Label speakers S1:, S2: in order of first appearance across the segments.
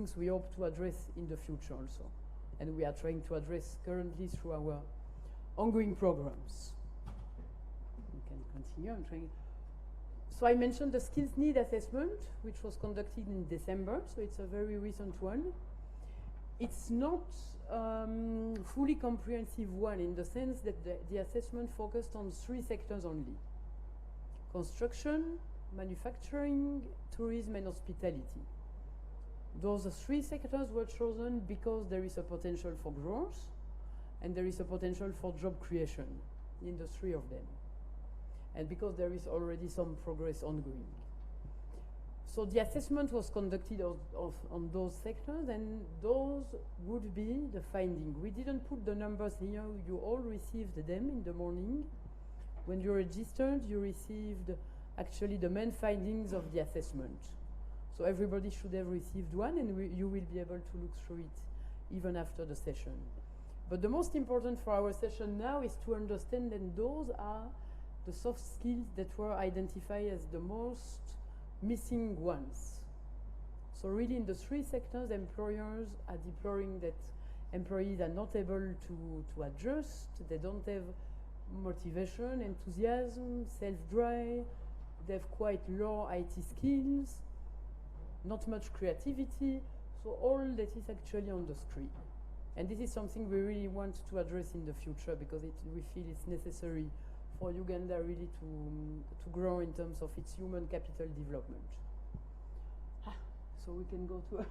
S1: things we hope to address in the future also. And we are trying to address currently through our ongoing programs. We can continue. I'm trying. So I mentioned the skills need assessment, which was conducted in December, so it's a very recent one. It's not fully comprehensive one in the sense that the assessment focused on 3 sectors only: construction, manufacturing, tourism, and hospitality. Those 3 sectors were chosen because there is a potential for growth and there is a potential for job creation in the 3 of them, and because there is already some progress ongoing. So the assessment was conducted on those sectors, and those would be the finding. We didn't put the numbers here. You all received them in the morning. When you registered, you received actually the main findings of the assessment. So everybody should have received one, and you will be able to look through it even after the session. But the most important for our session now is to understand that those are the soft skills that were identified as the most missing ones. So really in the 3 sectors, employers are deploring that employees are not able to adjust, they don't have motivation, enthusiasm, self-drive, they have quite low IT skills, not much creativity, so all that is actually on the screen. And this is something we really want to address in the future, because we feel it's necessary for Uganda really to grow in terms of its human capital development. So we can go to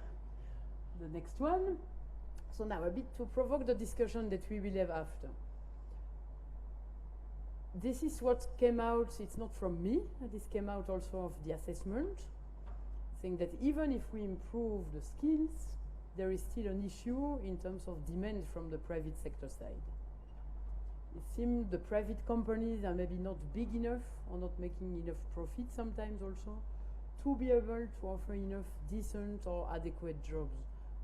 S1: the next one. So now a bit to provoke the discussion that we will have after. This is what came out, it's not from me, this came out also of the assessment, saying that even if we improve the skills, there is still an issue in terms of demand from the private sector side. It seems the private companies are maybe not big enough or not making enough profit sometimes also to be able to offer enough decent or adequate jobs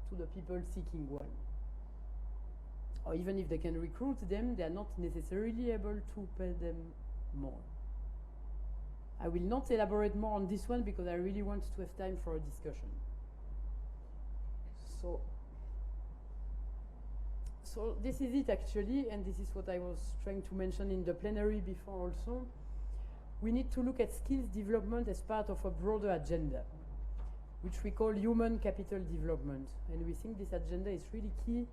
S1: to the people seeking one. Or even if they can recruit them, they are not necessarily able to pay them more. I will not elaborate more on this one because I really want to have time for a discussion. So this is it actually, and this is what I was trying to mention in the plenary before also. We need to look at skills development as part of a broader agenda, which we call human capital development. And we think this agenda is really key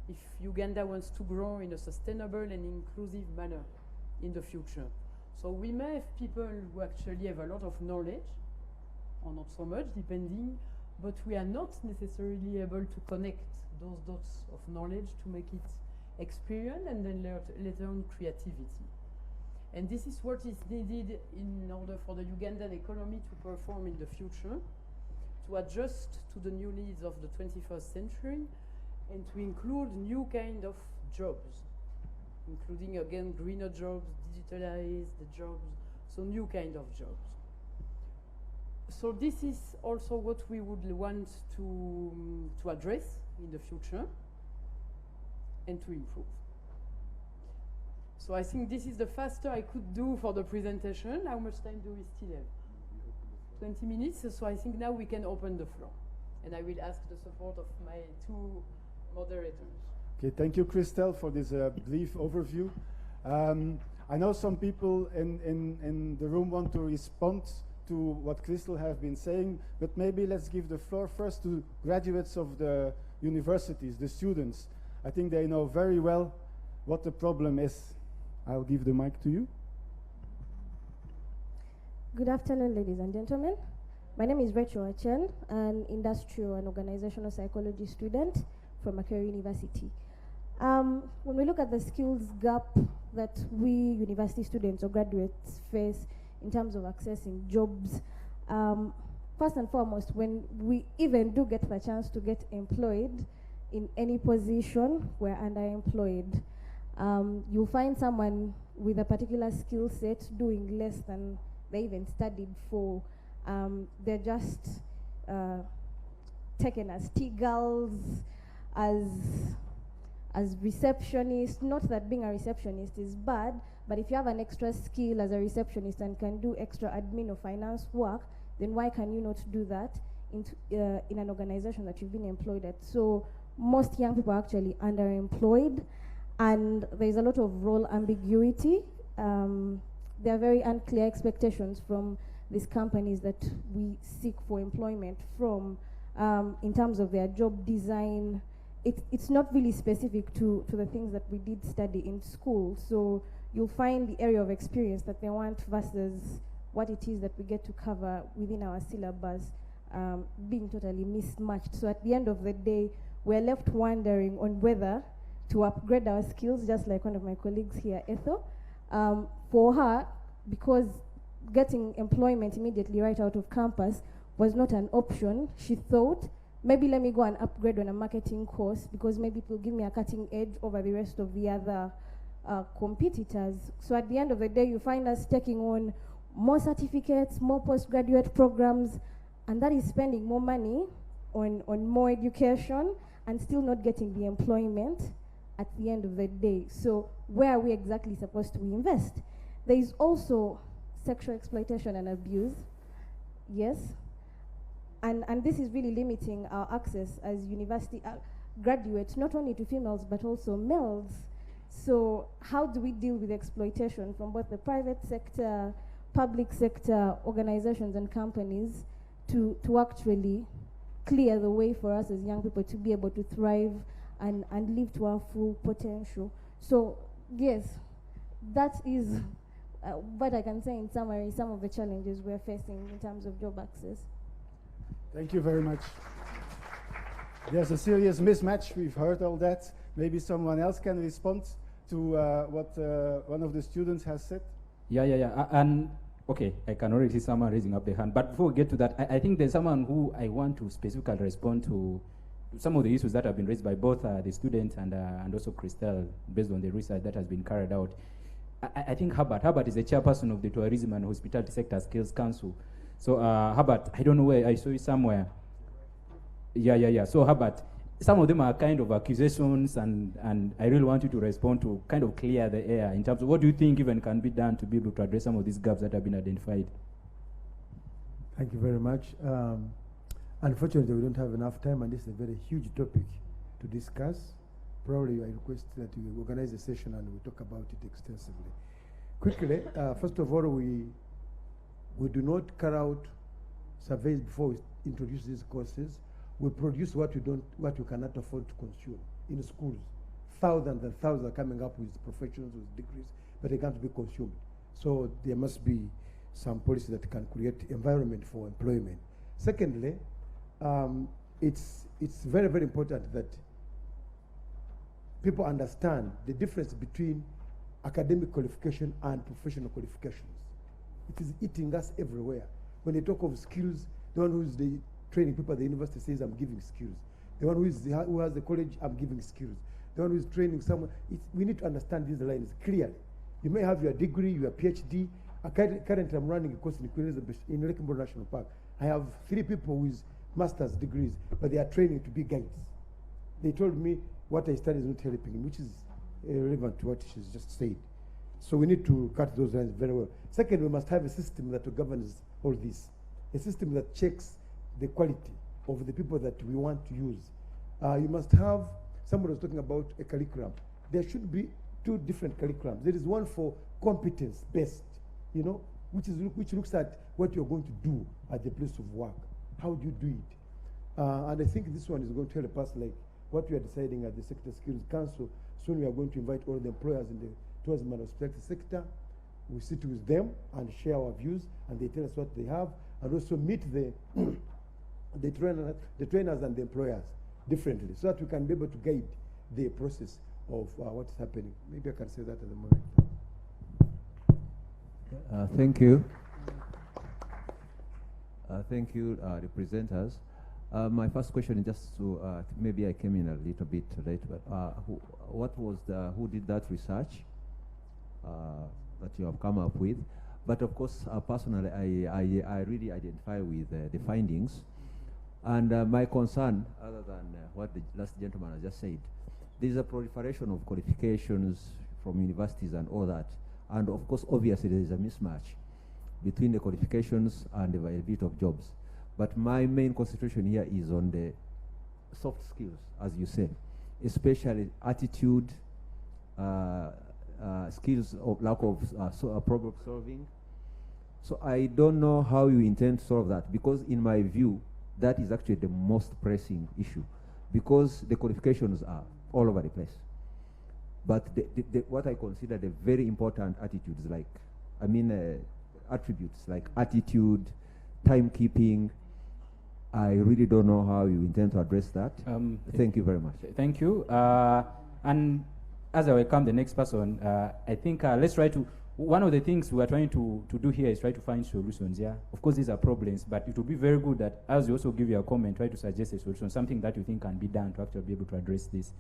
S1: if Uganda wants to grow in a sustainable and inclusive manner in the future. So we may have people who actually have a lot of knowledge, or not so much, depending, but we are not necessarily able to connect those dots of knowledge to make it experience and then later on creativity. And this is what is needed in order for the Ugandan economy to perform in the future, to adjust to the new needs of the 21st century, and to include new kind of jobs, including again greener jobs, digitalized jobs, so new kind of jobs. So this is also what we would want to address in the future and to improve. So I think this is the faster I could do for the presentation. How much time do we still have? 20 minutes, so I think now we can open the floor. And I will ask the support of my 2 moderators.
S2: Okay, thank you, Christelle, for this brief overview. I know some people in the room want to respond to what Christelle has been saying, but maybe let's give the floor first to graduates of the universities, the students. I think they know very well what the problem is. I'll give the mic to you.
S3: Good afternoon, ladies and gentlemen. My name is Rachel Achen, an industrial and organizational psychology student from Makerere University. When we look at the skills gap that we university students or graduates face in terms of accessing jobs, first and foremost, when we even do get the chance to get employed in any position, we're underemployed. You'll find someone with a particular skill set doing less than they even studied for. They're just taken as tea girls, as receptionists. Not that being a receptionist is bad, but if you have an extra skill as a receptionist and can do extra admin or finance work, then why can you not do that in an organization that you've been employed at. So most young people are actually underemployed, and there's a lot of role ambiguity. There are very unclear expectations from these companies that we seek for employment from, in terms of their job design. It's not really specific to the things that we did study in school. So you'll find the area of experience that they want versus what it is that we get to cover within our syllabus being totally mismatched. So at the end of the day, we're left wondering on whether to upgrade our skills, just like one of my colleagues here, Ethel. For her, because getting employment immediately right out of campus was not an option, she thought, maybe let me go and upgrade on a marketing course because maybe it will give me a cutting edge over the rest of the other competitors. So at the end of the day, you find us taking on more certificates, more postgraduate programs, and that is spending more money on more education and still not getting the employment at the end of the day. So where are we exactly supposed to invest? There is also sexual exploitation and abuse, yes, and this is really limiting our access as university graduates, not only to females but also males. So how do we deal with exploitation from both the private sector, public sector, organizations and companies to actually clear the way for us as young people to be able to thrive and live to our full potential? So yes, that is what I can say in summary, some of the challenges we're facing in terms of job access.
S2: Thank you very much. There's a serious mismatch. We've heard all that. Maybe someone else can respond to what one of the students has said.
S4: Yeah. And okay, I can already see someone raising up their hand. But before we get to that, I think there's someone who I want to specifically respond to some of the issues that have been raised by both the students and also Christelle, based on the research that has been carried out. I think Herbert is the chairperson of the Tourism and Hospitality Sector Skills Council. So Herbert, I don't know where, I saw you somewhere. Yeah. So Herbert, some of them are kind of accusations, and I really want you to respond to kind of clear the air in terms of what do you think even can be done to be able to address some of these gaps that have been identified.
S5: Thank you very much. Unfortunately, we don't have enough time, and this is a very huge topic to discuss. Probably I request that we organize a session and we talk about it extensively. Quickly, first of all, we do not carry out surveys before we introduce these courses. We produce what you cannot afford to consume in schools. Thousands and thousands are coming up with professionals with degrees, but they can't be consumed. So there must be some policy that can create environment for employment. Secondly, it's very, very important that people understand the difference between academic qualification and professional qualifications. It is eating us everywhere. When they talk of skills, the one who's the training people at the university says, I'm giving skills. The one who has the college, I'm giving skills. The one who's training someone, we need to understand these lines clearly. You may have your degree, your PhD. Currently, I'm running a course in Queen Elizabeth in Lakemore National Park. I have 3 people with master's degrees, but they are training to be guides. They told me what I studied is not helping, which is relevant to what she's just said. So we need to cut those lines very well. Second, we must have a system that governs all this, a system that checks the quality of the people that we want to use. You must have, somebody was talking about a curriculum. There should be 2 different curriculums. There is one for competence-based, which looks at what you're going to do at the place of work. How do you do it? And I think this one is going to help us, like what we are deciding at the Sector Skills Council. Soon we are going to invite all the employers in the tourism and hospitality sector. We sit with them and share our views, and they tell us what they have, and also meet the trainers and the employers differently, so that we can be able to guide the process of what is happening. Maybe I can say that at the moment.
S6: Thank you. Thank you, the presenters. My first question is just to, maybe I came in a little bit late, but who did that research that you have come up with? But of course, personally, I really identify with the findings. And my concern, other than what the last gentleman has just said, there is a proliferation of qualifications from universities and all that. And of course, obviously, there is a mismatch between the qualifications and the availability of jobs. But my main concentration here is on the soft skills, as you said, especially attitude, skills of lack of problem solving. So I don't know how you intend to solve that, because in my view, that is actually the most pressing issue, because the qualifications are all over the place. But what I consider the very important attitudes, like, attributes like attitude, timekeeping, I really don't know how you intend to address that. Thank you very much.
S4: Thank you. And as I welcome the next person, I think let's try to, one of the things we are trying to do here is try to find solutions, yeah? Of course, these are problems, but it would be very good that as you also give your comment, try to suggest a solution, something that you think can be done to actually be able to address this.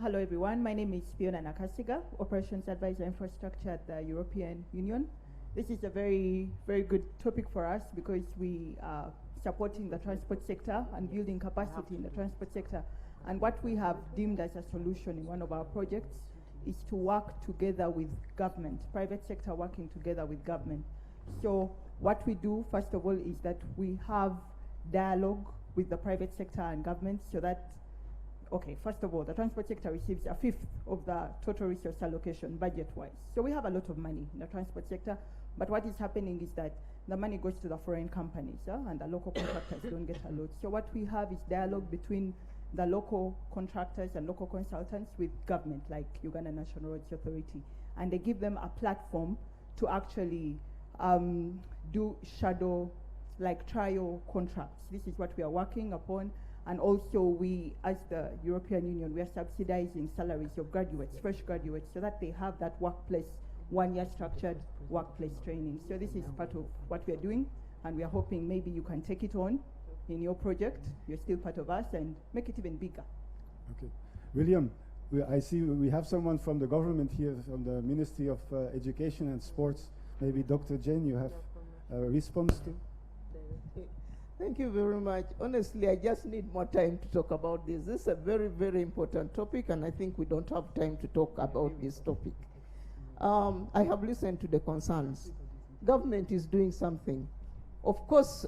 S7: Hello, everyone. My name is Fiona Nakasiga, Operations Advisor Infrastructure at the European Union. This is a very, very good topic for us because we are supporting the transport sector and building capacity in the transport sector. And what we have deemed as a solution in one of our projects is to work together with government, private sector working together with government. So what we do, first of all, is that we have dialogue with the private sector and government so that, okay, first of all, the transport sector receives 1/5 of the total resource allocation budget-wise. So we have a lot of money in the transport sector, but what is happening is that the money goes to the foreign companies, and the local contractors don't get a lot. So what we have is dialogue between the local contractors and local consultants with government, like Uganda National Roads Authority, and they give them a platform to actually do shadow, like trial contracts. This is what we are working upon. And also we, as the European Union, we are subsidizing salaries of graduates, fresh graduates, so that they have that workplace, 1-year structured workplace training. So this is part of what we are doing, and we are hoping maybe you can take it on in your project. You're still part of us, and make it even bigger.
S2: Okay. William, I see we have someone from the government here, from the Ministry of Education and Sports. Maybe Dr. Jane, you have a response to?
S8: Thank you very much. Honestly, I just need more time to talk about this. This is a very, very important topic, and I think we don't have time to talk about this topic. I have listened to the concerns. Government is doing something. Of course,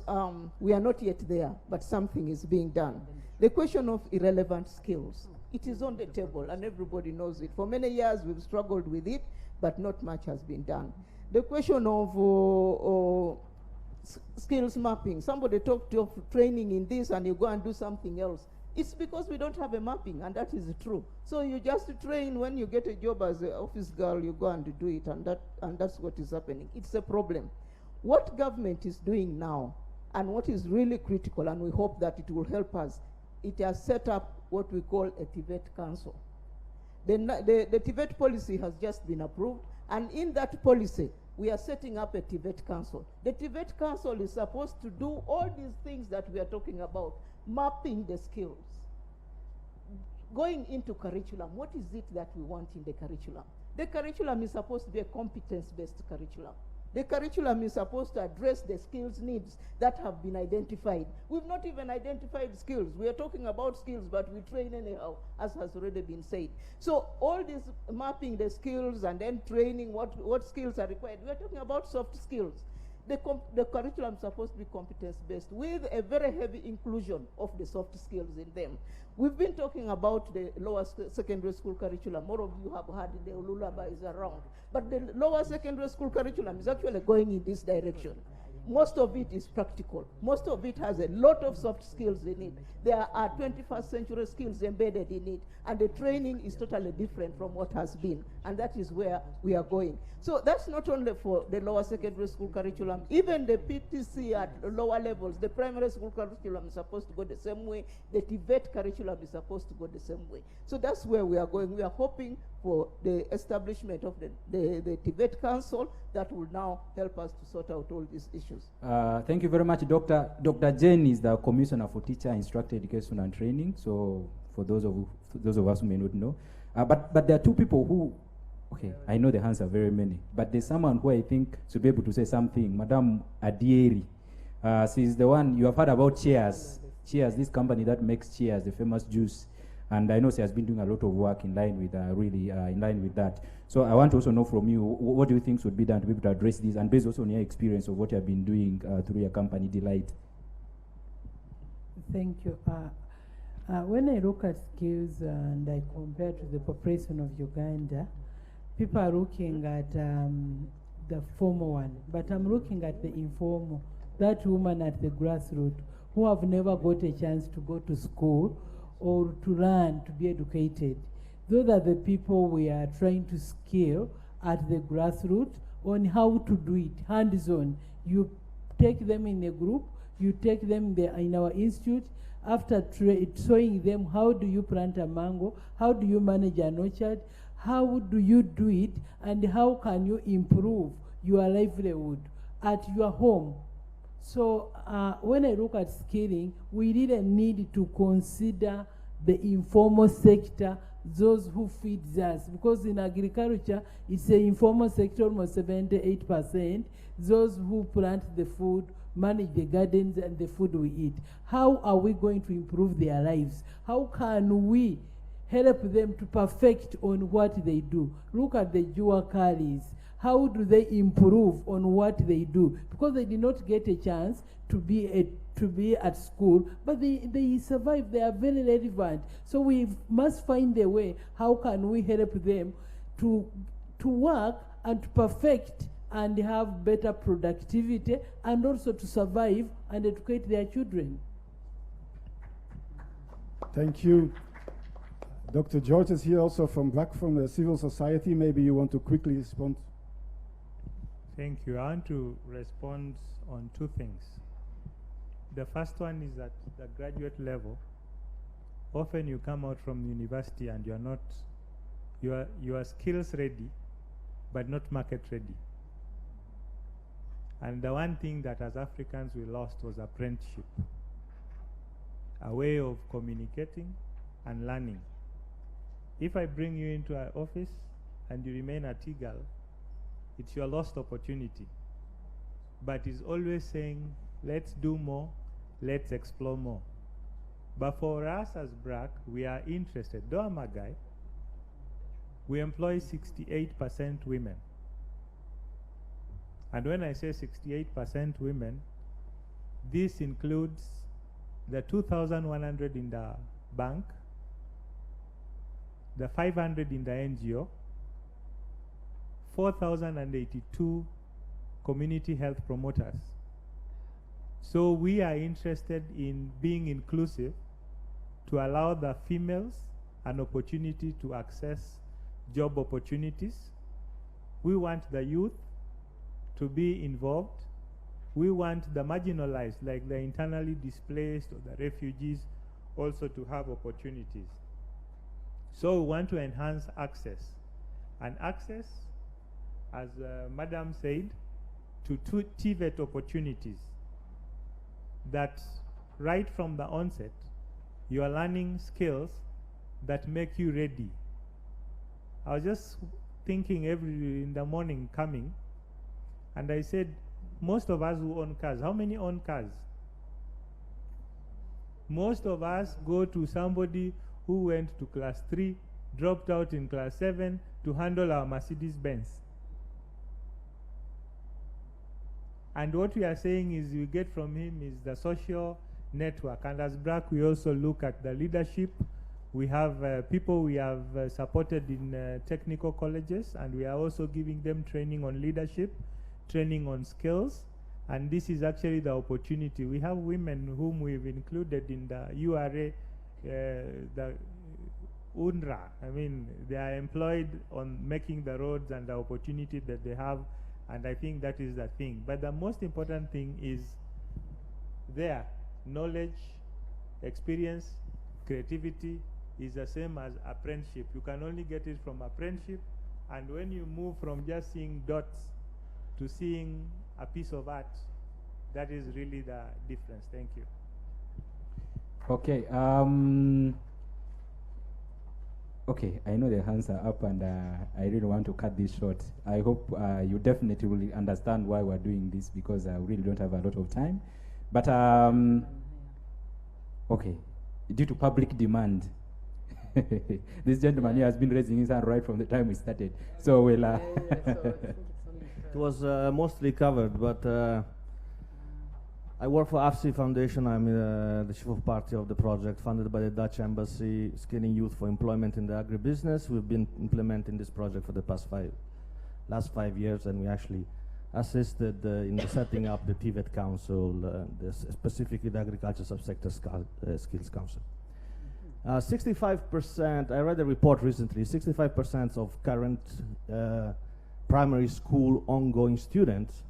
S8: we are not yet there, but something is being done. The question of irrelevant skills, it is on the table, and everybody knows it. For many years, we've struggled with it, but not much has been done. The question of skills mapping. Somebody talked of training in this and you go and do something else. It's because we don't have a mapping, and that is true. So you just train when you get a job as an office girl, you go and do it, and that's what is happening. It's a problem. What government is doing now, and what is really critical, and we hope that it will help us, it has set up what we call a TVET council. The TVET policy has just been approved, and in that policy, we are setting up a TVET council. The TVET council is supposed to do all these things that we are talking about, mapping the skills. Going into curriculum, what is it that we want in the curriculum? The curriculum is supposed to be a competence-based curriculum. The curriculum is supposed to address the skills needs that have been identified. We've not even identified skills. We are talking about skills, but we train anyhow, as has already been said. So all this mapping the skills and then training what skills are required, we are talking about soft skills. The curriculum is supposed to be competence-based with a very heavy inclusion of the soft skills in them. We've been talking about the lower secondary school curriculum. More of you have heard the Ululaba is around. But the lower secondary school curriculum is actually going in this direction. Most of it is practical. Most of it has a lot of soft skills in it. There are 21st century skills embedded in it, and the training is totally different from what has been, and that is where we are going. So that's not only for the lower secondary school curriculum, even the PTC at lower levels, the primary school curriculum is supposed to go the same way, the TVET curriculum is supposed to go the same way. So that's where we are going. We are hoping for the establishment of the TVET Council that will now help us to sort out all these issues.
S4: Thank you very much, Doctor. Dr. Jane is the Commissioner for Teacher, Instructor Education and Training. So for those of us who may not know, but there are two people who, okay, I know the hands are very many, but there's someone who I think should be able to say something. Madame Adieri, she's the one, you have heard about Cheers. Cheers, this company that makes Cheers, the famous juice. And I know she has been doing a lot of work in line with in line with that. So I want to also know from you, what do you think should be done to be able to address this, and based also on your experience of what you have been doing through your company, Delight?
S9: Thank you. When I look at skills and I compare to the population of Uganda, people are looking at the formal one, but I'm looking at the informal, that woman at the grassroots who have never got a chance to go to school or to learn, to be educated. Those are the people we are trying to scale at the grassroots on how to do it, hands-on. You take them in a group, you take them in our institute, after showing them how do you plant a mango, how do you manage an orchard, how do you do it, and how can you improve your livelihood at your home. So when I look at scaling, we really need to consider the informal sector, those who feed us, because in agriculture, it's the informal sector, almost 78%, those who plant the food, manage the gardens and the food we eat. How are we going to improve their lives? How can we help them to perfect on what they do? Look at the Juakalis. How do they improve on what they do? Because they did not get a chance to be at school, but they survive, they are very relevant. So we must find a way, how can we help them to work and to perfect and have better productivity and also to survive and educate their children.
S2: Thank you. Dr. George is here also from the civil society. Maybe you want to quickly respond.
S10: Thank you. I want to respond on two things. The first one is at the graduate level. Often you come out from university and you are skills ready, but not market ready. And the one thing that as Africans we lost was apprenticeship, a way of communicating and learning. If I bring you into our office and you remain at Eagle, it's your lost opportunity. But it's always saying, let's do more, let's explore more. But for us as BRAC, we are interested. Though I'm a guy, we employ 68% women. And when I say 68% women, this includes the 2,100 in the bank, the 500 in the NGO, 4,082 community health promoters. So we are interested in being inclusive to allow the females an opportunity to access job opportunities. We want the youth to be involved. We want the marginalized, like the internally displaced or the refugees, also to have opportunities. So we want to enhance access. And access, as Madam said, to TVET opportunities. That right from the onset, you are learning skills that make you ready. I was just thinking in the morning coming, and I said, most of us who own cars, how many own cars? Most of us go to somebody who went to class 3, dropped out in class 7 to handle our Mercedes-Benz. And what we are saying is we get from him is the social network. And as BRAC, we also look at the leadership. We have people we have supported in technical colleges, and we are also giving them training on leadership, training on skills. And this is actually the opportunity. We have women whom we've included in the URA, the UNRWA. I mean, they are employed on making the roads and the opportunity that they have. And I think that is the thing. But the most important thing is their knowledge, experience, creativity is the same as apprenticeship. You can only get it from apprenticeship. And when you move from just seeing dots to seeing a piece of art, that is really the difference. Thank you.
S4: Okay. Okay, I know the hands are up, and I really want to cut this short. I hope you definitely will understand why we're doing this, because I really don't have a lot of time. But okay, due to public demand, This gentleman here has been raising his hand right from the time we started. So we'll.
S11: It was mostly covered, but I work for AFSI Foundation. I'm the chief of party of the project funded by the Dutch Embassy, Skilling Youth for Employment in the Agribusiness. We've been implementing this project for the last 5 years, and we actually assisted in the setting up the TVET Council, specifically the Agriculture Subsector Skills Council. 65%, I read a report recently, 65% of current primary school ongoing students,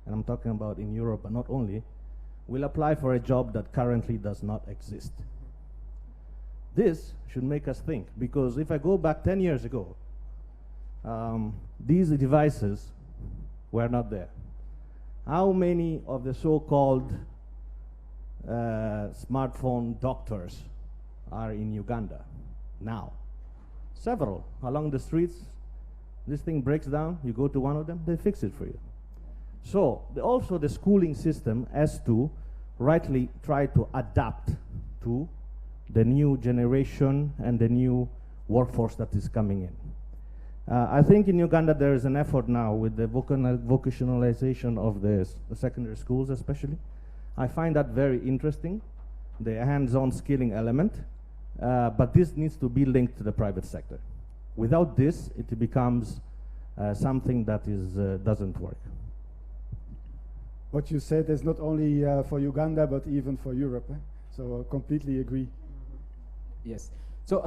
S11: and I'm talking about in Europe, but not only, will apply for a job that currently does not exist. This should make us think, because if I go back 10 years ago, these devices were not there. How many of the so-called smartphone doctors are in Uganda now? Several. Along the streets, this thing breaks down, you go to one of them, they fix it for you. So also the schooling system has to rightly try to adapt to the new generation and the new workforce that is coming in. I think in Uganda there is an effort now with the vocationalization of the secondary schools especially. I find that very interesting, the hands-on skilling element, but this needs to be linked to the private sector. Without this, it becomes something that doesn't work.
S2: What you said is not only for Uganda, but even for Europe. So I completely agree.
S4: Yes. So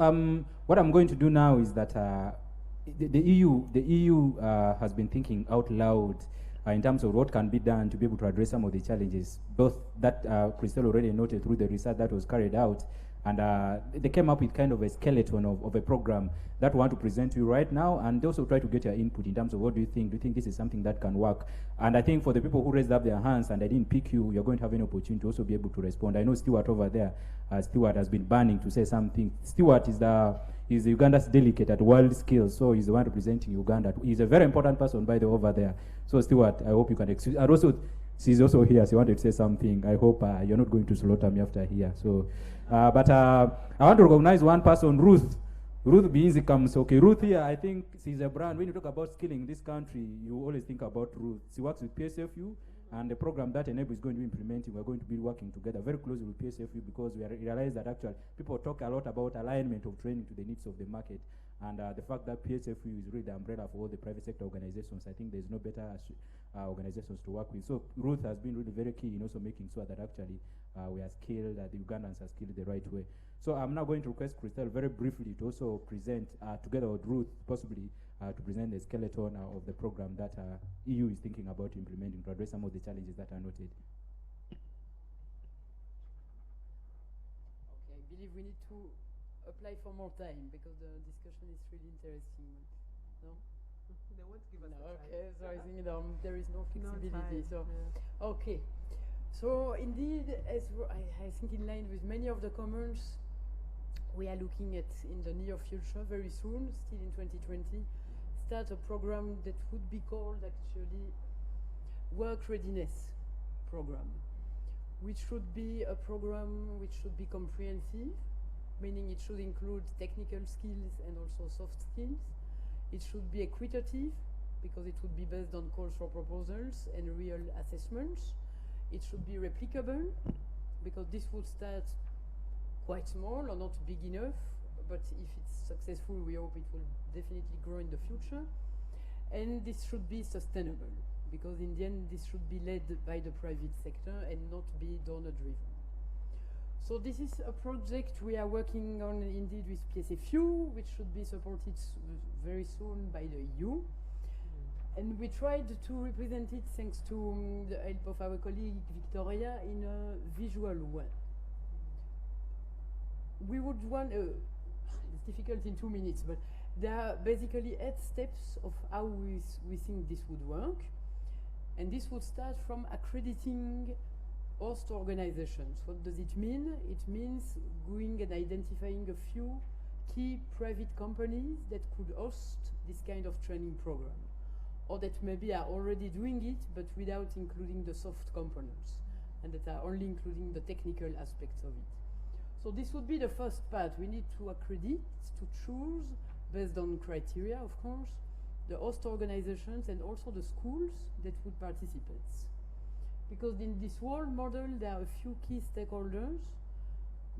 S4: what I'm going to do now is that the EU has been thinking out loud in terms of what can be done to be able to address some of the challenges, both that Christelle already noted through the research that was carried out, and they came up with kind of a skeleton of a program that we want to present to you right now, and also try to get your input in terms of what do you think? Do you think this is something that can work? And I think for the people who raised up their hands and I didn't pick you, you're going to have an opportunity to also be able to respond. I know Stewart over there, Stewart has been burning to say something. Stewart is Uganda's delegate at World Skills, so he's the one representing Uganda. He's a very important person, by the way, over there. So Stewart, I hope you can excuse. And also, she's also here, so you wanted to say something. I hope you're not going to slaughter me after here. So, but I want to recognize one person, Ruth. Ruth Biinzi comes. Okay, Ruth here, I think she's a brand. When you talk about skilling in this country, you always think about Ruth. She works with PSFU, and the program that Enable is going to be implementing, we're going to be working together very closely with PSFU, because we realize that actually people talk a lot about alignment of training to the needs of the market, and the fact that PSFU is really the umbrella for all the private sector organizations. I think there's no better organizations to work with. So Ruth has been really very key in also making sure that actually we are skilled, the Ugandans are skilled the right way. So I'm now going to request Christelle very briefly to also present, together with Ruth, possibly to present the skeleton of the program that EU is thinking about implementing to address some of the challenges that are noted.
S1: Okay, I believe we need to apply for more time because the discussion is really interesting. No?
S12: They won't give us
S1: Okay, so I think there is no flexibility.
S12: No time, yeah.
S1: Okay. So indeed, as I think in line with many of the comments, we are looking at, in the near future, very soon, still in 2020, start a program that would be called actually Work Readiness Program, which should be a program which should be comprehensive, meaning it should include technical skills and also soft skills. It should be equitative, because it would be based on calls for proposals and real assessments. It should be replicable, because this would start quite small or not big enough, but if it's successful, we hope it will definitely grow in the future. And this should be sustainable, because in the end, this should be led by the private sector and not be donor-driven. So this is a project we are working on indeed with PSFU, which should be supported very soon by the EU. And we tried to represent it, thanks to the help of our colleague Victoria, in a visual way. We would want, it's difficult in 2 minutes, but there are basically 8 steps of how we think this would work. And this would start from accrediting host organizations. What does it mean? It means going and identifying a few key private companies that could host this kind of training program, or that maybe are already doing it, but without including the soft components, and that are only including the technical aspects of it. So this would be the first part. We need to accredit, to choose, based on criteria, of course, the host organizations and also the schools that would participate. Because in this whole model, there are a few key stakeholders.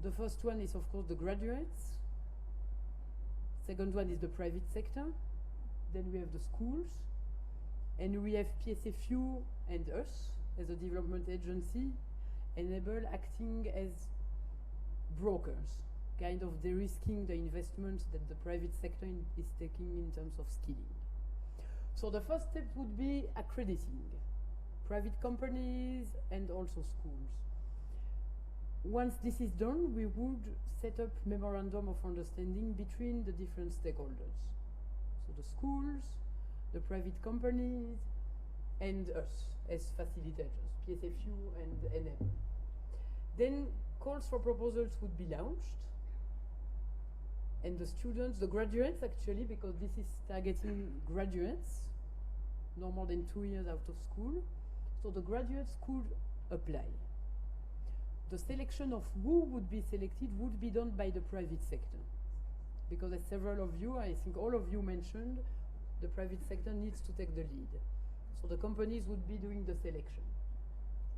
S1: The first one is, of course, the graduates. Second one is the private sector. Then we have the schools. And we have PSFU and us as a development agency, enable acting as brokers, kind of de-risking the investments that the private sector is taking in terms of skilling. So the first step would be accrediting private companies and also schools. Once this is done, we would set up memorandum of understanding between the different stakeholders. So the schools, the private companies, and us as facilitators, PSFU and NM. Then calls for proposals would be launched, and the students, the graduates actually, because this is targeting graduates, no more than 2 years out of school, so the graduates could apply. The selection of who would be selected would be done by the private sector, because as several of you, I think all of you mentioned, the private sector needs to take the lead. So the companies would be doing the selection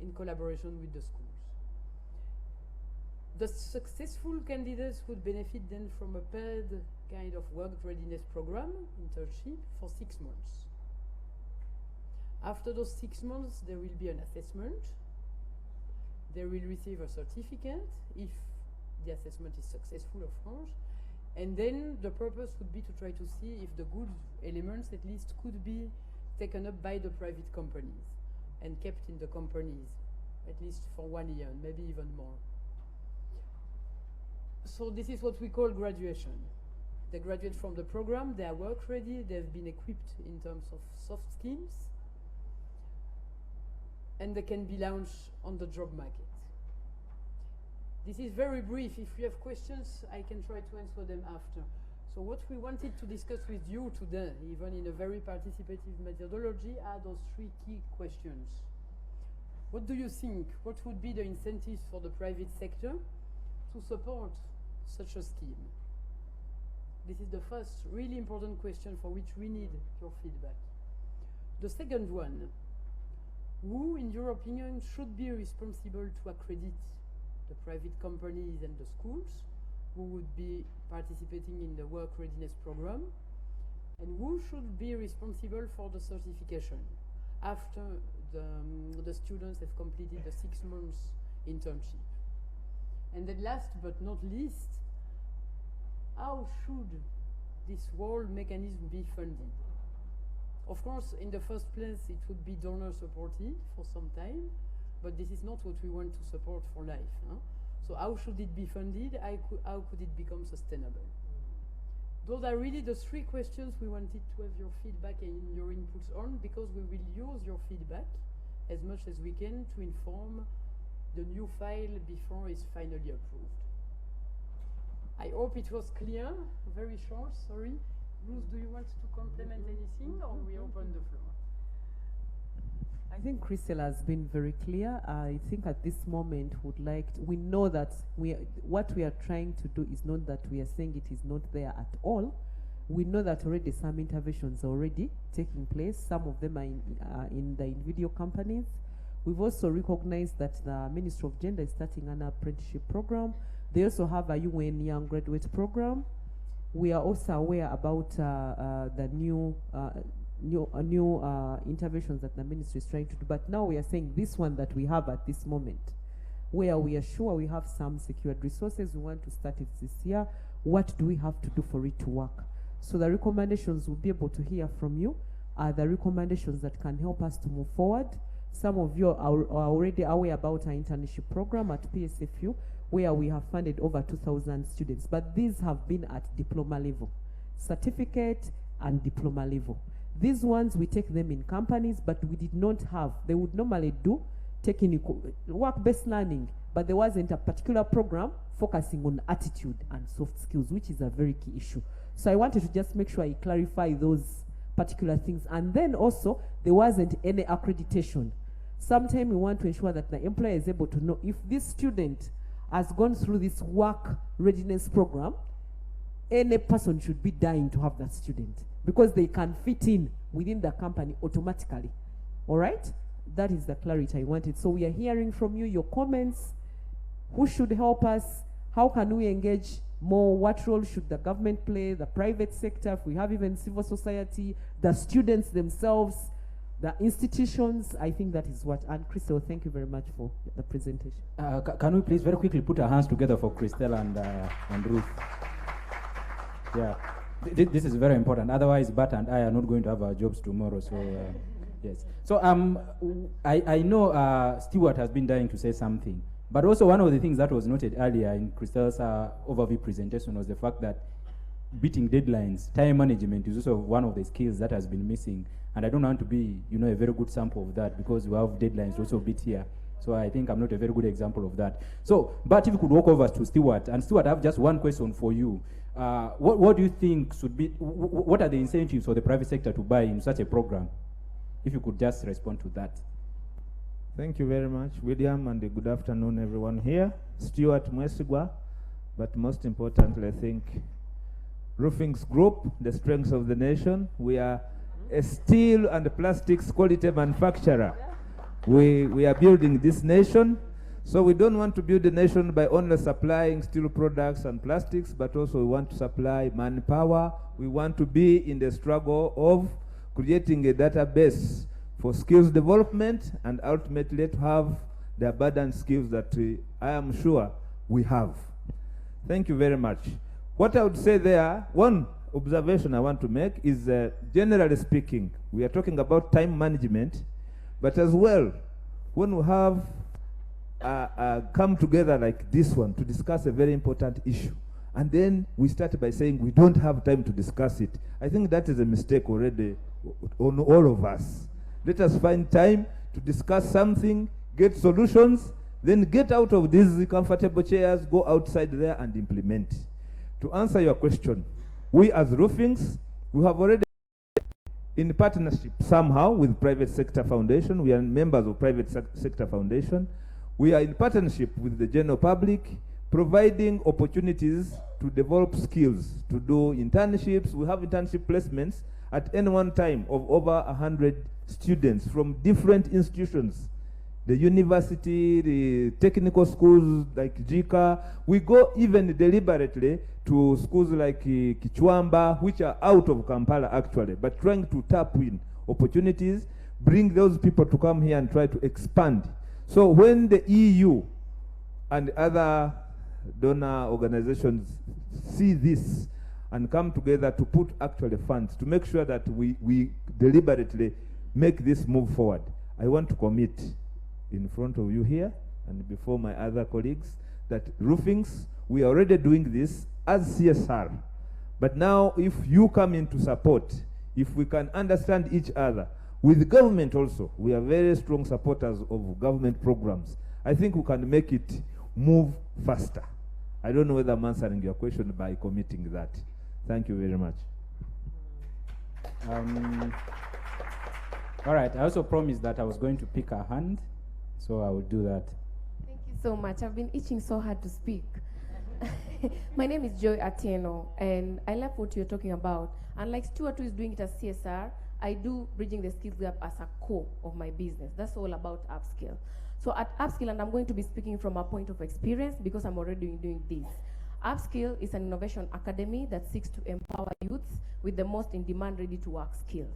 S1: in collaboration with the schools. The successful candidates would benefit then from a paid kind of work readiness program, internship, for 6 months. After those 6 months, there will be an assessment. They will receive a certificate if the assessment is successful, of course. And then the purpose would be to try to see if the good elements at least could be taken up by the private companies and kept in the companies, at least for 1 year, maybe even more. So this is what we call graduation. They graduate from the program, they are work ready, they've been equipped in terms of soft skills, and they can be launched on the job market. This is very brief. If you have questions, I can try to answer them after. So what we wanted to discuss with you today, even in a very participative methodology, are those 3 key questions. What do you think? What would be the incentives for the private sector to support such a scheme? This is the first really important question for which we need your feedback. The second one, who, in your opinion, should be responsible to accredit the private companies and the schools who would be participating in the work readiness program, and who should be responsible for the certification after the students have completed the 6 months internship? And then last but not least, how should this whole mechanism be funded? Of course, in the first place, it would be donor supported for some time, but this is not what we want to support for life. Huh? So how should it be funded? How could it become sustainable? Those are really the 3 questions we wanted to have your feedback and your inputs on, because we will use your feedback as much as we can to inform the new file before it's finally approved. I hope it was clear, very short, sorry. Ruth, do you want to complement anything, or we open the floor?
S12: I think Crystal has been very clear. I think at this moment we know that what we are trying to do is not that we are saying it is not there at all. We know that already some interventions are already taking place. Some of them are in the individual companies. We've also recognized that the Ministry of Gender is starting an apprenticeship program. They also have a UN Young Graduate program. We are also aware about the new interventions that the ministry is trying to do. But now we are saying this one that we have at this moment, where we are sure we have some secured resources, we want to start it this year. What do we have to do for it to work? So the recommendations we'll be able to hear from you are the recommendations that can help us to move forward. Some of you are already aware about our internship program at PSFU, where we have funded over 2,000 students. But these have been at diploma level, certificate and diploma level. These ones, we take them in companies, but we did not have, they would normally do technical, work-based learning, but there wasn't a particular program focusing on attitude and soft skills, which is a very key issue. So I wanted to just make sure I clarify those particular things. And then also, there wasn't any accreditation. Sometimes we want to ensure that the employer is able to know if this student has gone through this work readiness program, any person should be dying to have that student because they can fit in within the company automatically. All right? That is the clarity I wanted. So we are hearing from you, your comments. Who should help us? How can we engage more? What role should the government play, the private sector, if we have even civil society, the students themselves, the institutions? I think that is what. And Crystal, thank you very much for the presentation.
S4: Can we please very quickly put our hands together for Crystal and Ruth? Yeah, this is very important. Otherwise, Bart and I are not going to have our jobs tomorrow. So, yes. So, I know Stewart has been dying to say something. But also one of the things that was noted earlier in Crystal's overview presentation was the fact that beating deadlines, time management is also one of the skills that has been missing. And I don't want to be, a very good sample of that because we have deadlines also beat here. So I think I'm not a very good example of that. So, but if you could walk over to Stewart, and Stewart, I have just one question for you. What do you think should be, what are the incentives for the private sector to buy in such a program? If you could just respond to that.
S10: Thank you very much, William, and good afternoon, everyone here. Stuart Mwesigwa, but most importantly, I think, Roofings Group, the strengths of the nation. We are a steel and plastics quality manufacturer. We are building this nation, so we don't want to build the nation by only supplying steel products and plastics, but also we want to supply manpower. We want to be in the struggle of creating a database for skills development and ultimately to have the abundant skills that I am sure we have. Thank you very much. What I would say there, one observation I want to make is generally speaking, we are talking about time management, but as well, when we have come together like this one to discuss a very important issue, and then we start by saying we don't have time to discuss it, I think that is a mistake already on all of us. Let us find time to discuss something, get solutions, then get out of these comfortable chairs, go outside there and implement. To answer your question, we as Roofings, we have already in partnership somehow with Private Sector Foundation. We are members of Private Sector Foundation. We are in partnership with the general public, providing opportunities to develop skills, to do internships. We have internship placements at any one time of over 100 students from different institutions, the university, the technical schools like JICA. We go even deliberately to schools like Kichwamba, which are out of Kampala actually, but trying to tap in opportunities, bring those people to come here and try to expand. So when the EU and other donor organizations see this and come together to put actually funds to make sure that we deliberately make this move forward, I want to commit in front of you here and before my other colleagues that Roofings, we are already doing this as CSR. But now if you come in to support, if we can understand each other, with government also, we are very strong supporters of government programs. I think we can make it move faster. I don't know whether I'm answering your question by committing that. Thank you very much.
S4: All right, I also promised that I was going to pick a hand, so I will do that.
S13: Thank you so much. I've been itching so hard to speak. My name is Joy Atieno, and I love what you're talking about. And like Stuart, who is doing it as CSR, I do Bridging the Skills Gap as a core of my business. That's all about upskill. So at Upskill, and I'm going to be speaking from a point of experience because I'm already doing this. Upskill is an innovation academy that seeks to empower youths with the most in-demand ready-to-work skills.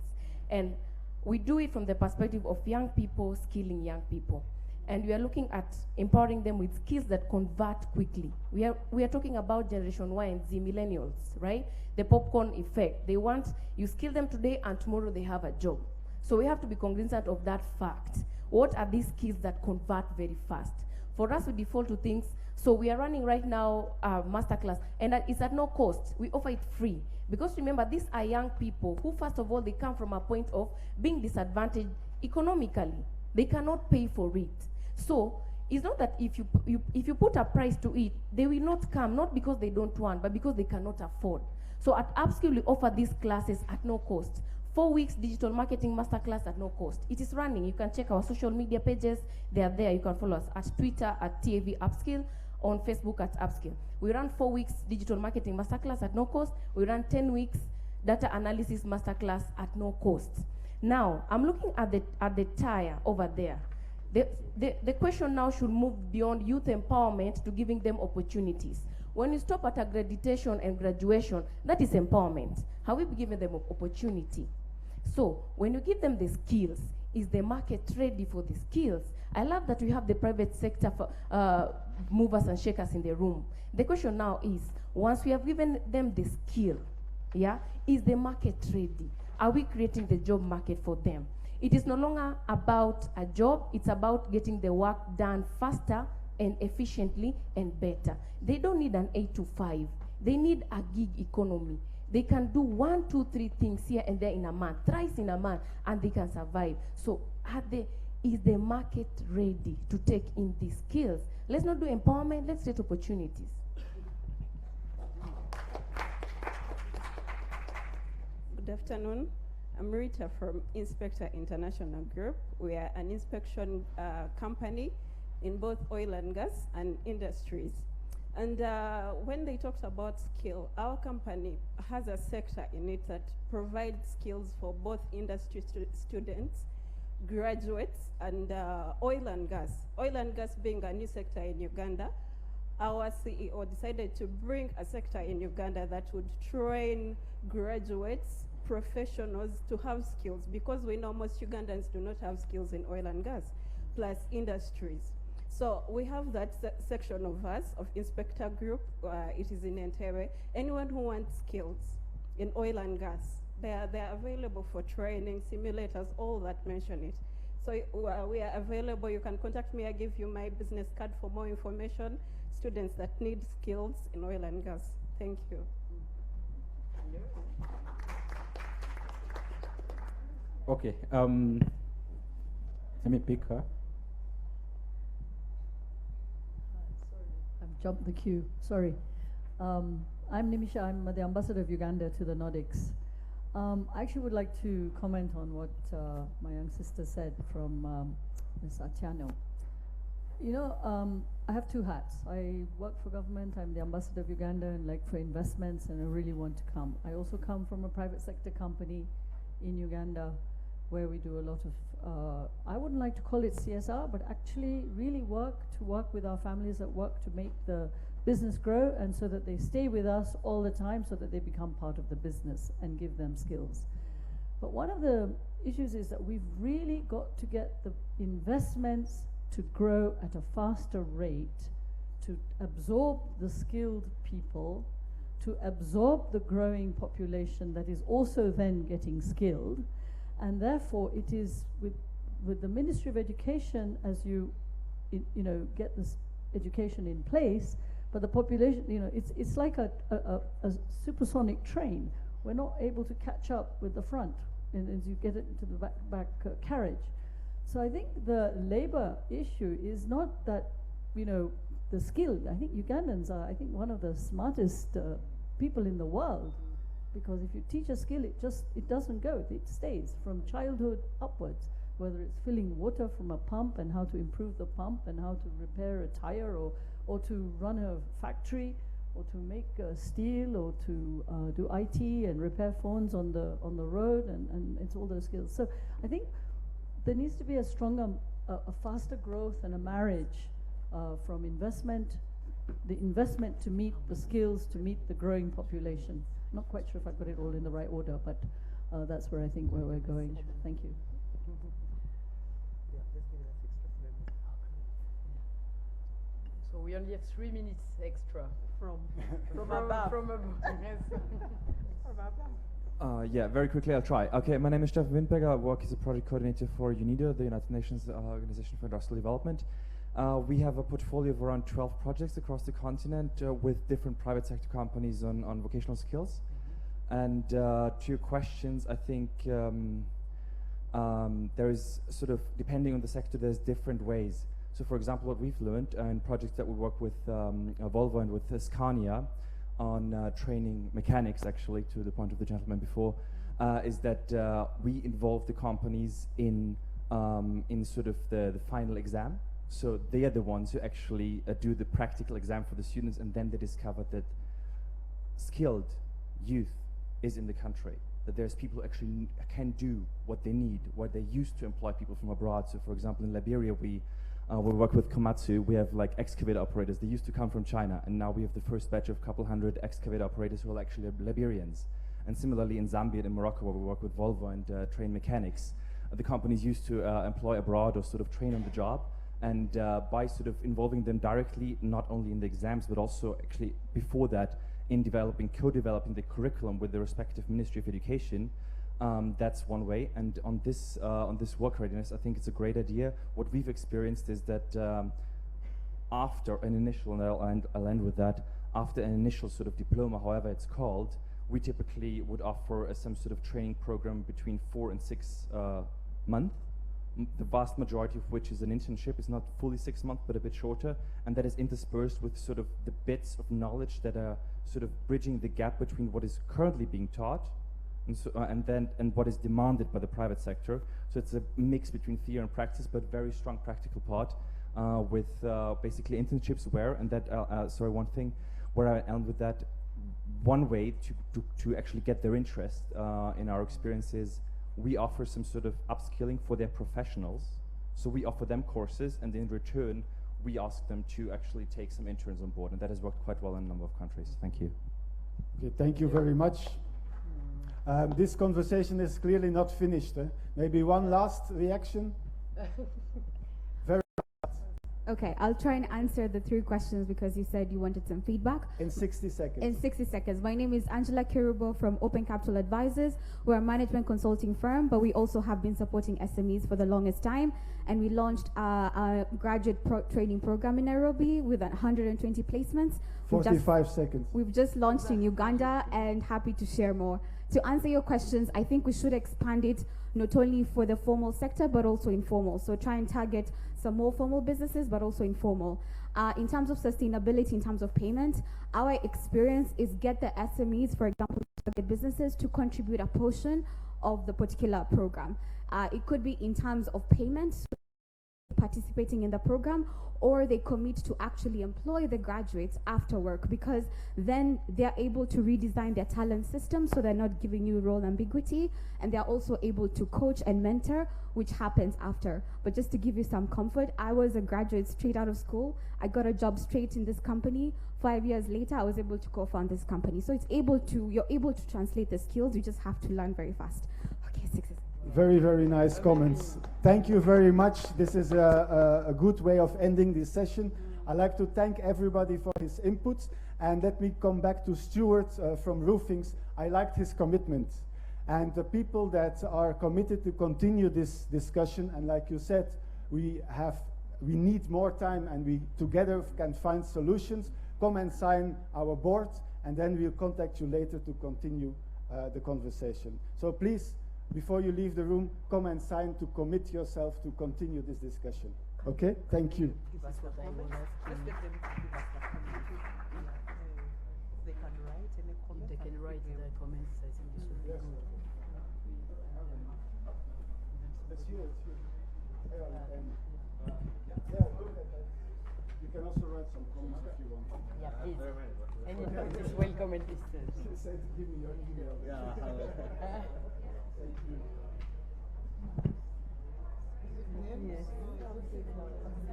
S13: And we do it from the perspective of young people skilling young people. And we are looking at empowering them with skills that convert quickly. We are talking about Generation Y and Z millennials, right? The popcorn effect. They want, you skill them today and tomorrow they have a job. So we have to be cognizant of that fact. What are these skills that convert very fast? For us, we default to things. So we are running right now a masterclass, and it's at no cost. We offer it free. Because remember, these are young people who, first of all, they come from a point of being disadvantaged economically. They cannot pay for it. So it's not that if you put a price to it, they will not come, not because they don't want, but because they cannot afford. So at Upskill, we offer these classes at no cost. 4 weeks digital marketing masterclass at no cost. It is running. You can check our social media pages. They are there. You can follow us at Twitter at TAV Upskill, on Facebook at Upskill. We run 4 weeks digital marketing masterclass at no cost. We run 10 weeks data analysis masterclass at no cost. Now, I'm looking at the tire over there. The question now should move beyond youth empowerment to giving them opportunities. When you stop at accreditation and graduation, that is empowerment. Have we given them opportunity? So when you give them the skills, is the market ready for the skills? I love that we have the private sector movers and shakers in the room. The question now is, once we have given them the skill, yeah, is the market ready? Are we creating the job market for them? It is no longer about a job, it's about getting the work done faster and efficiently and better. They don't need an 8 to 5. They need a gig economy. They can do 1, 2, 3 things here and there in a month, thrice in a month, and they can survive. So is the market ready to take in these skills? Let's not do empowerment, let's create opportunities.
S14: Good afternoon. I'm Rita from Inspector International Group. We are an inspection company in both oil and gas and industries. And when they talked about skill, our company has a sector in it that provides skills for both industry students, graduates, and oil and gas. Oil and gas being a new sector in Uganda, our CEO decided to bring a sector in Uganda that would train graduates, professionals to have skills, because we know most Ugandans do not have skills in oil and gas, plus industries. So we have that section of us, of Inspector Group, it is in Entebbe. Anyone who wants skills in oil and gas, they are available for training, simulators, all that mention it. So we are available. You can contact me. I give you my business card for more information. Students that need skills in oil and gas. Thank you.
S4: Okay, let me pick her.
S15: I've jumped the queue, sorry. I'm Nimisha, I'm the ambassador of Uganda to the Nordics. I actually would like to comment on what my young sister said from Ms. Atiano. You know, I have 2 hats. I work for government, I'm the ambassador of Uganda, and like for investments, and I really want to come. I also come from a private sector company in Uganda where we do a lot of, I wouldn't like to call it CSR, but actually really work with our families at work to make the business grow, and so that they stay with us all the time, so that they become part of the business and give them skills. But one of the issues is that we've really got to get the investments to grow at a faster rate, to absorb the skilled people, to absorb the growing population that is also then getting skilled. And therefore, it is with the Ministry of Education, as you get this education in place, but the population, it's like a supersonic train. We're not able to catch up with the front as you get it into the back carriage. So I think the labor issue is not that, the skilled. I think Ugandans are, one of the smartest people in the world. Because if you teach a skill, it doesn't go, it stays from childhood upwards, whether it's filling water from a pump and how to improve the pump and how to repair a tire or to run a factory or to make steel or to do IT and repair phones on the road, and it's all those skills. So I think there needs to be a stronger, a faster growth and a marriage from the investment to meet the skills, to meet the growing population. Not quite sure if I got it all in the right order, but that's where I think where we're going. Thank you.
S1: So we only have 3 minutes extra from
S8: above.
S1: From above.
S16: Yeah, very quickly I'll try. Okay, my name is Jeff Winpega. I work as a project coordinator for UNIDO, the United Nations Organization for Industrial Development. We have a portfolio of around 12 projects across the continent with different private sector companies on vocational skills. And to your questions, I think there is sort of, depending on the sector, there's different ways. So for example, what we've learned in projects that we work with Volvo and with Scania on training mechanics, actually, to the point of the gentleman before, is that we involve the companies in sort of the final exam So they are the ones who actually do the practical exam for the students, and then they discover that skilled youth is in the country, that there's people who actually can do what they need, what they used to employ people from abroad. So for example, in Liberia, we work with Komatsu. We have like excavator operators. They used to come from China, and now we have the first batch of a couple hundred excavator operators who are actually Liberians. And similarly in Zambia and in Morocco, where we work with Volvo and train mechanics, the companies used to employ abroad or sort of train on the job. And by sort of involving them directly, not only in the exams, but also actually before that, in co-developing the curriculum with the respective Ministry of Education, that's one way. And on this work readiness, I think it's a great idea. What we've experienced is that after an initial, and I'll end with that, after an initial sort of diploma, however it's called, we typically would offer some sort of training program between 4 and 6 months. The vast majority of which is an internship. It's not fully 6 months, but a bit shorter, and that is interspersed with sort of the bits of knowledge that are sort of bridging the gap between what is currently being taught and what is demanded by the private sector. So it's a mix between theory and practice, but very strong practical part with basically internships where, and that, sorry, one thing, where I end with that, one way to actually get their interest in our experiences, we offer some sort of upskilling for their professionals. So we offer them courses, and in return, we ask them to actually take some interns on board, and that has worked quite well in a number of countries. Thank you.
S2: Okay, thank you very much. This conversation is clearly not finished. Maybe one last reaction? Very
S17: Okay, I'll try and answer the 3 questions because you said you wanted some feedback.
S2: in 60 seconds.
S17: In 60 seconds. My name is Angela Kirubo from Open Capital Advisors. We're a management consulting firm, but we also have been supporting SMEs for the longest time. And we launched a graduate training program in Nairobi with 120 placements.
S2: 45 seconds.
S17: We've just launched in Uganda and happy to share more. To answer your questions, I think we should expand it not only for the formal sector, but also informal. So try and target some more formal businesses, but also informal. In terms of sustainability, in terms of payment, our experience is get the SMEs, for example, target businesses to contribute a portion of the particular program. It could be in terms of payments, participating in the program, or they commit to actually employ the graduates after work, because then they're able to redesign their talent system so they're not giving you role ambiguity, and they're also able to coach and mentor, which happens after. But just to give you some comfort, I was a graduate straight out of school. I got a job straight in this company. 5 years later, I was able to co-found this company. So you're able to translate the skills, you just have to learn very fast. Okay, 6 seconds.
S2: Very, very nice comments. Thank you very much. This is a good way of ending this session. I'd like to thank everybody for his inputs. And let me come back to Stuart from Roofings. I liked his commitment. And the people that are committed to continue this discussion, and like you said, we need more time, and we together can find solutions. Come and sign our board, and then we'll contact you later to continue the conversation. So please, before you leave the room, come and sign to commit yourself to continue this discussion. Okay? Thank you.
S12: Let's get them to give us the comments. They can write any comments.
S1: They can write their comments. I think this would be good.
S2: It's you. You can also write some comments if you want.
S1: Yeah, please. Anytime is welcome at this stage.
S2: Give me your email. Thank you.
S1: Yes.
S2: So this one is not.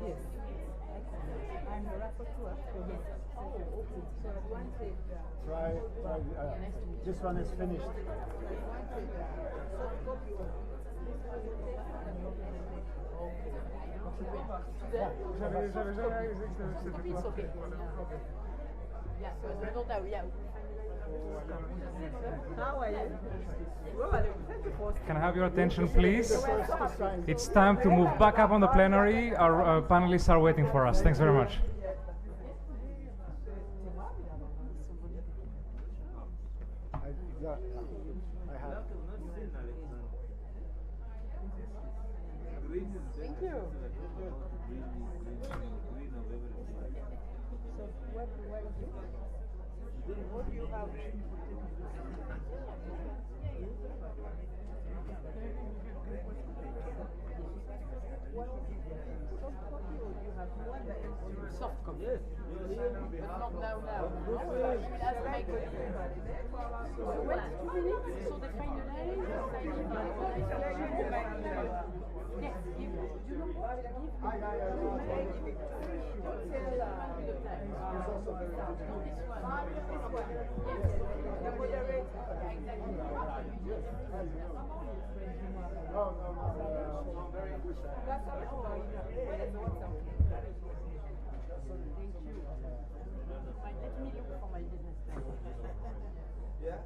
S1: Yes.
S12: I'm the rapporteur.
S1: Yes.
S12: Oh, okay. So I wanted.
S2: Try this one is finished.
S1: It's okay. Yeah, yeah.
S12: How are you?
S18: Can I have your attention, please? It's time to move back up on the plenary. Our panelists are waiting for us. Thanks very much.
S2: I have.
S12: Thank you. So where is it?
S8: What do you have?
S1: Soft copy. Yes. But not now. So when 2 minutes, so they finalize. Yes, give. Let me look for my business plan.
S19: Yeah?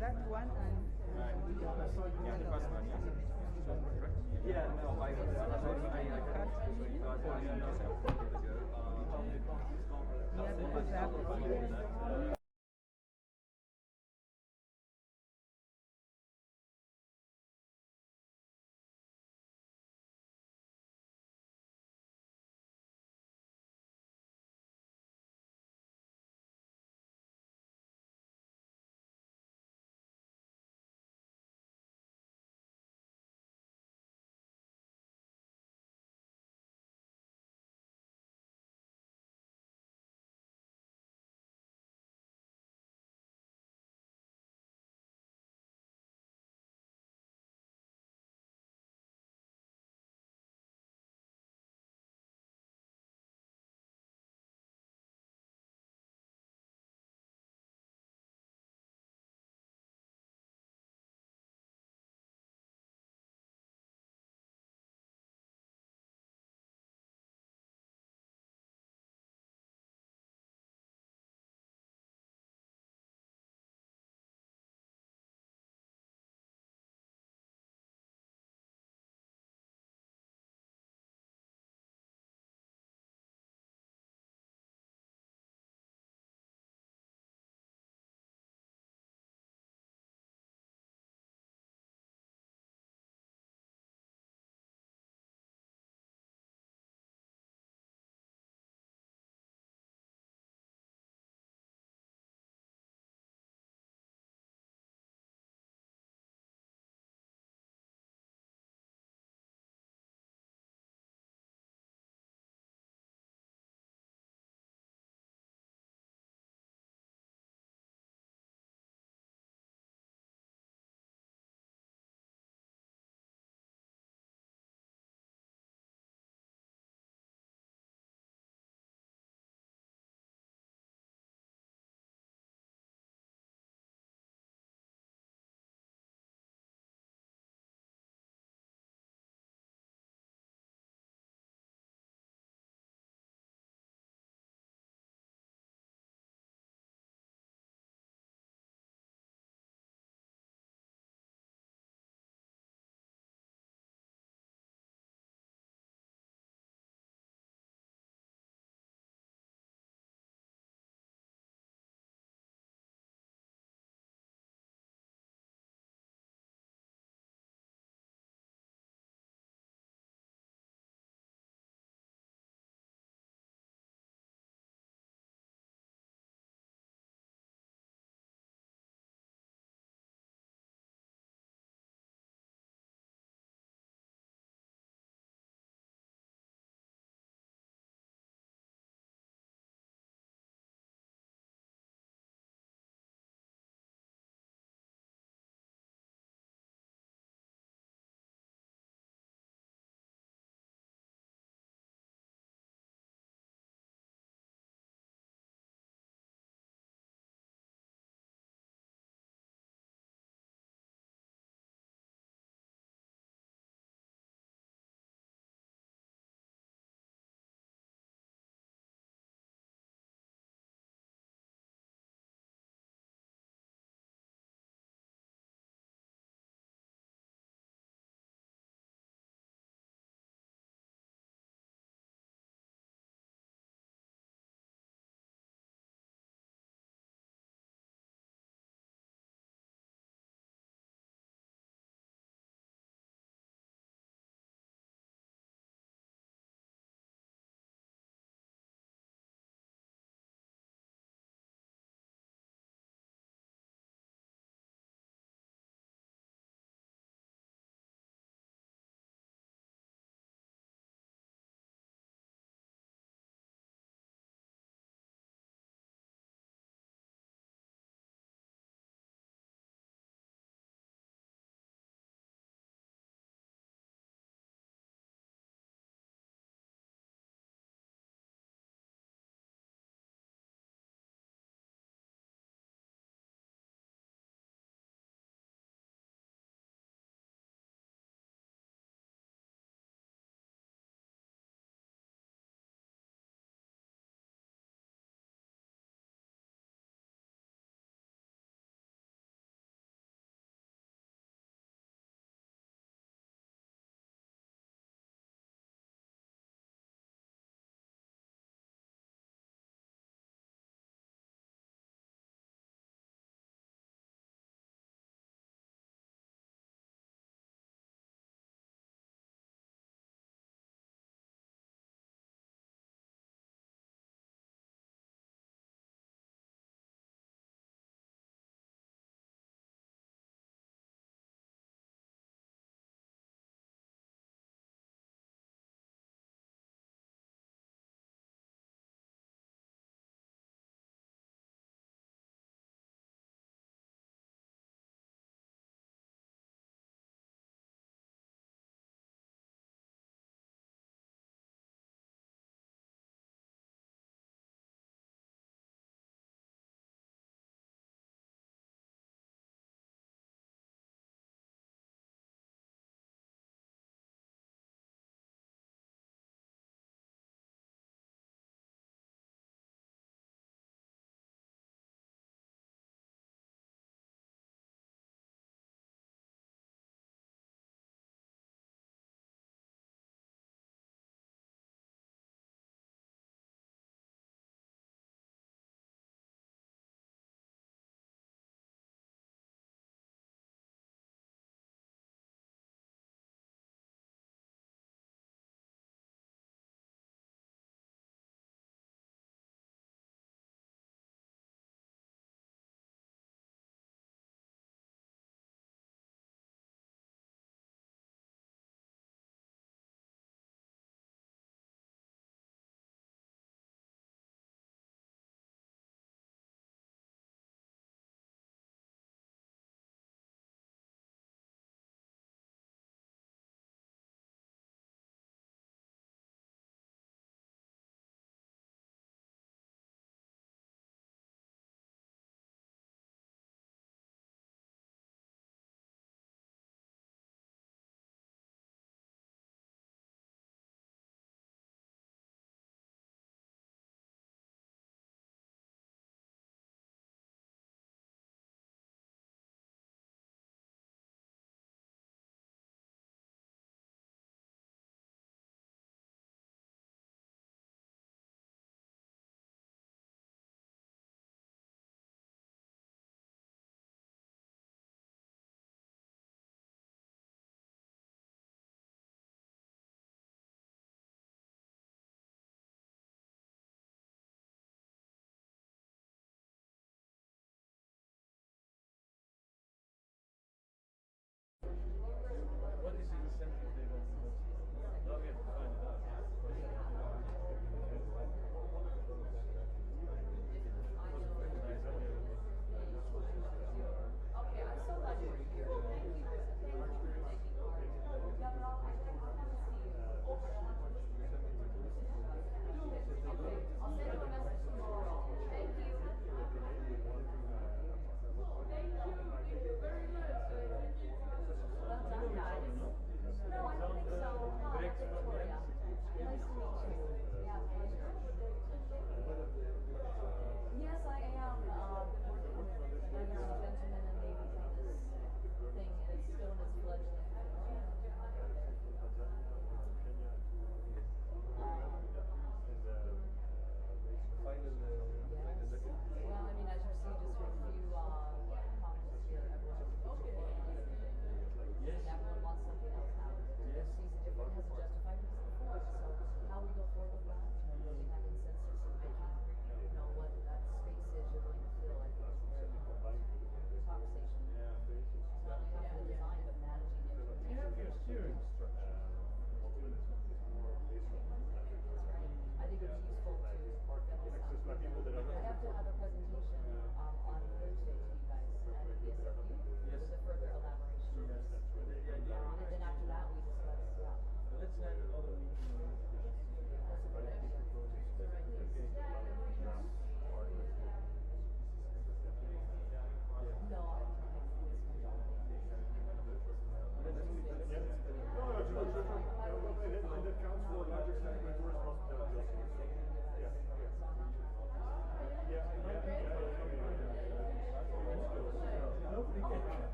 S8: That one and
S19: Yeah, no, I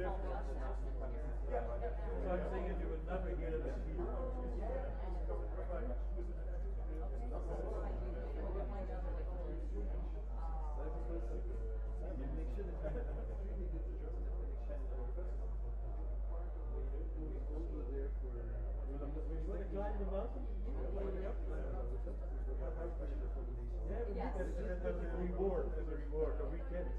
S19: So I'm saying you will never hear the speech. As a reward, a weekend.